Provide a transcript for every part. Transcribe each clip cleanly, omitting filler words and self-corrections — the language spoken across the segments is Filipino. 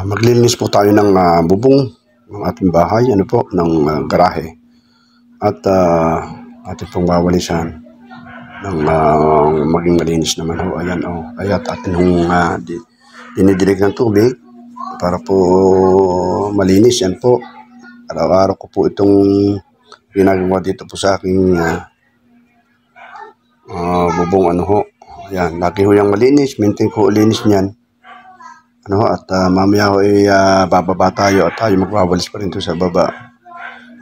Maglilinis po tayo ng bubong ng ating bahay, ng garahe. At ating pong wawalisan ng maging malinis naman ho. Ayan o. Kaya atin hong dinidilig ng tubig para po malinis. Yan po. Araw-araw ko po itong ginagawa dito po sa aking bubong Ayan, lagi ho yung malinis. Maintain ko linis niyan. At mamaya ho bababa tayo at tayo magwawalis pa rin doon sa baba.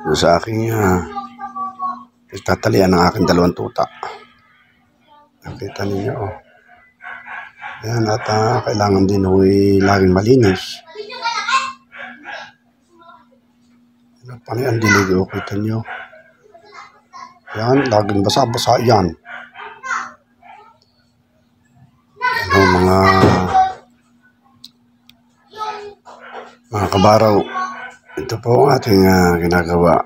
Doon sa aking tatalian ng aking dalawang tuta. Nakita ninyo Ayan, at kailangan din ho laging malinis. Paano yan dilig o kita nyo? Ayan, laging basa-basa yan. Mga kabaraw, ito po ang ating ginagawa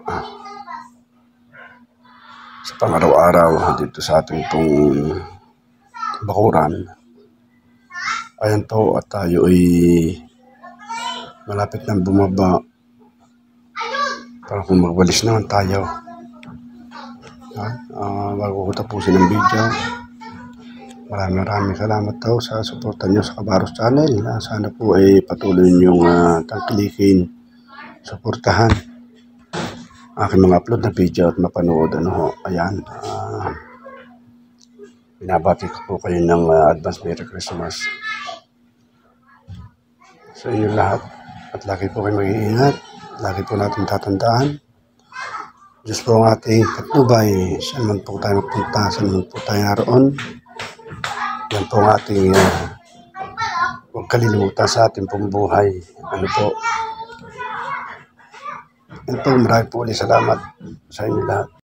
sa pang-araw-araw dito sa ating pong bakuran. Ayan po, at tayo ay malapit na bumaba para kung magwalis naman tayo. Bago ko tapusin ang video, maraming salamat sa suporta nyo sa Kabaros Channel. Sana po ay patuloy nyong tangkilikin, suportahan aking mga upload na video at mapanood. Ayan, binabati ko po kayo ng advance Merry Christmas sa inyo lahat. At lagi po kayo mag-iingat. Lagi po natin tatandaan, Diyos po ang ating patnubay. Saan man po tayo magpunta, saan man po tayo naroon. Yan po ang ating huwag kalilimutan sa ating pong buhay. Yan po, marami po ulit salamat sa inyo lahat.